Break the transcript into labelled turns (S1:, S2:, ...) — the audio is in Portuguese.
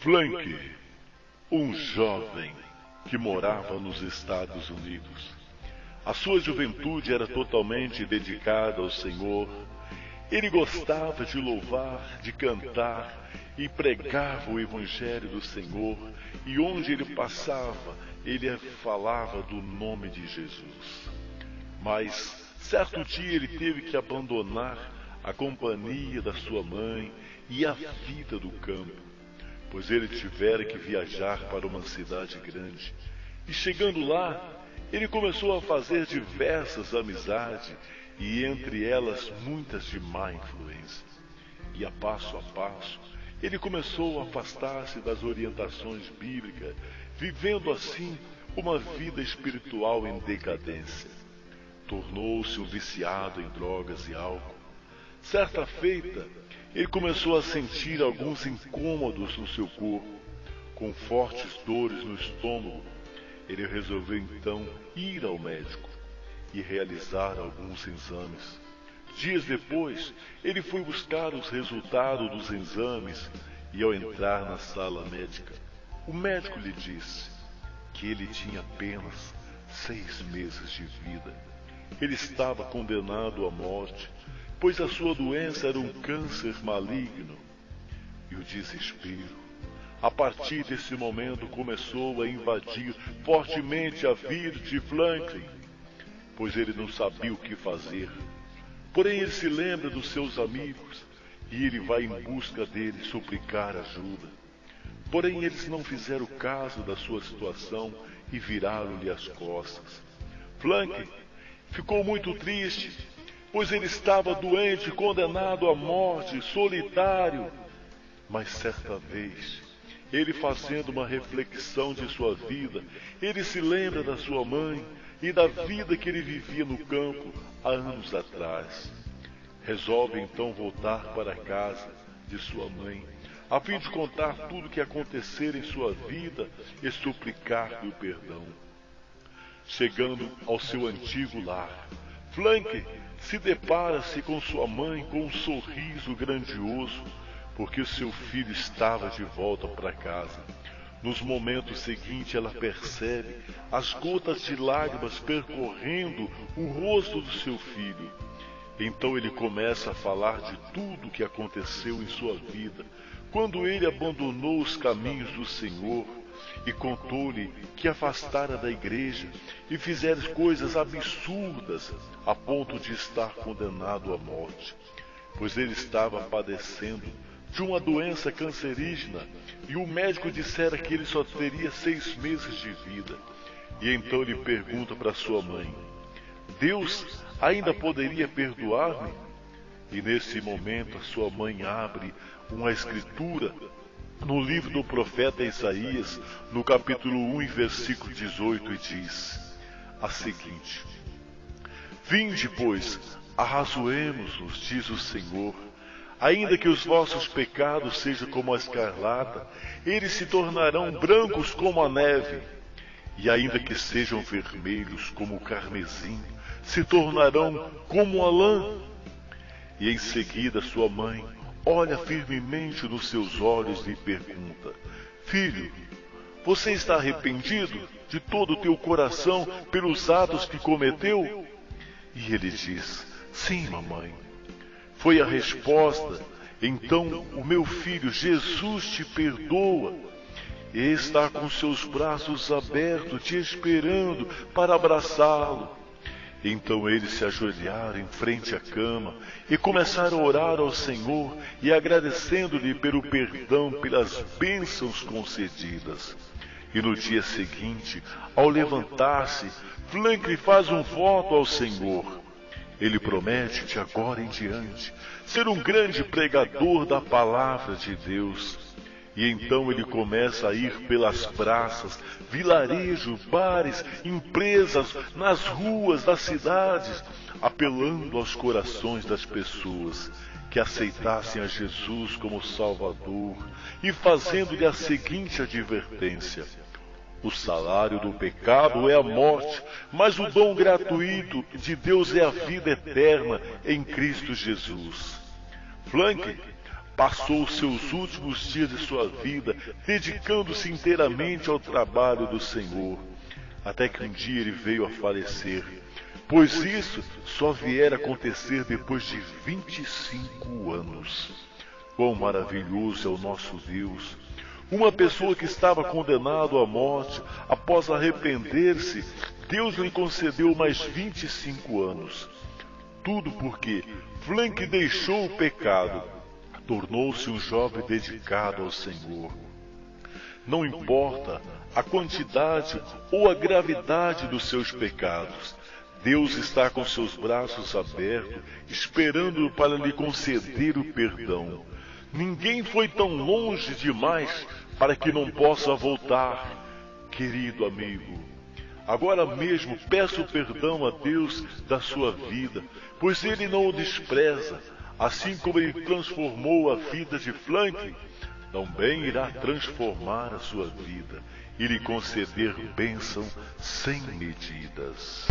S1: Flank, um jovem que morava nos Estados Unidos. A sua juventude era totalmente dedicada ao Senhor. Ele gostava de louvar, de cantar e pregava o Evangelho do Senhor. E onde ele passava, ele falava do nome de Jesus. Mas, certo dia, ele teve que abandonar a companhia da sua mãe e a vida do campo, pois ele tivera que viajar para uma cidade grande. E chegando lá, ele começou a fazer diversas amizades, e entre elas muitas de má influência. E a passo, ele começou a afastar-se das orientações bíblicas, vivendo assim uma vida espiritual em decadência. Tornou-se um viciado em drogas e álcool. Certa feita, ele começou a sentir alguns incômodos no seu corpo, com fortes dores no estômago. Ele resolveu então ir ao médico e realizar alguns exames. Dias depois, ele foi buscar os resultados dos exames e, ao entrar na sala médica, o médico lhe disse que ele tinha apenas 6 meses de vida. Ele estava condenado à morte, pois a sua doença era um câncer maligno. E o desespero, a partir desse momento, começou a invadir fortemente a vida de Franklin, pois ele não sabia o que fazer. Porém, ele se lembra dos seus amigos e ele vai em busca deles suplicar ajuda. Porém, eles não fizeram caso da sua situação e viraram-lhe as costas. Franklin ficou muito triste, pois ele estava doente, condenado à morte, solitário. Mas certa vez, ele fazendo uma reflexão de sua vida, ele se lembra da sua mãe e da vida que ele vivia no campo há anos atrás. Resolve então voltar para a casa de sua mãe, a fim de contar tudo o que acontecera em sua vida e suplicar-lhe o perdão. Chegando ao seu antigo lar, Flank se depara-se com sua mãe com um sorriso grandioso, porque o seu filho estava de volta para casa. Nos momentos seguintes, ela percebe as gotas de lágrimas percorrendo o rosto do seu filho. Então ele começa a falar de tudo o que aconteceu em sua vida, quando ele abandonou os caminhos do Senhor, e contou-lhe que afastara da igreja e fizera coisas absurdas a ponto de estar condenado à morte, pois ele estava padecendo de uma doença cancerígena e o médico dissera que ele só teria 6 meses de vida. E então ele pergunta para sua mãe: Deus ainda poderia perdoar-me? E nesse momento a sua mãe abre uma escritura no livro do profeta Isaías, no capítulo 1, versículo 18, e diz a seguinte: Vinde, pois, arrazoemos-nos, diz o Senhor. Ainda que os vossos pecados sejam como a escarlata, eles se tornarão brancos como a neve. E ainda que sejam vermelhos como o carmesim, se tornarão como a lã. E em seguida sua mãe olha firmemente nos seus olhos e lhe pergunta: Filho, você está arrependido de todo o teu coração pelos atos que cometeu? E ele diz: Sim, mamãe. Foi a resposta: Então o meu filho Jesus te perdoa e está com seus braços abertos te esperando para abraçá-lo. Então eles se ajoelharam em frente à cama e começaram a orar ao Senhor e agradecendo-lhe pelo perdão, pelas bênçãos concedidas. E no dia seguinte, ao levantar-se, Franklin faz um voto ao Senhor. Ele promete de agora em diante ser um grande pregador da palavra de Deus. E então ele começa a ir pelas praças, vilarejos, bares, empresas, nas ruas das cidades, apelando aos corações das pessoas que aceitassem a Jesus como Salvador e fazendo-lhe a seguinte advertência: o salário do pecado é a morte, mas o dom gratuito de Deus é a vida eterna em Cristo Jesus. Flank Passou seus últimos dias de sua vida dedicando-se inteiramente ao trabalho do Senhor, até que um dia ele veio a falecer, pois isso só viera acontecer depois de 25 anos. Quão maravilhoso é o nosso Deus! Uma pessoa que estava condenada à morte, após arrepender-se, Deus lhe concedeu mais 25 anos. Tudo porque Frank deixou o pecado, tornou-se um jovem dedicado ao Senhor. Não importa a quantidade ou a gravidade dos seus pecados, Deus está com seus braços abertos, esperando para lhe conceder o perdão. Ninguém foi tão longe demais para que não possa voltar, querido amigo. Agora mesmo peço perdão a Deus da sua vida, pois Ele não o despreza, assim como Ele transformou a vida de Frank, também irá transformar a sua vida e lhe conceder bênção sem medidas.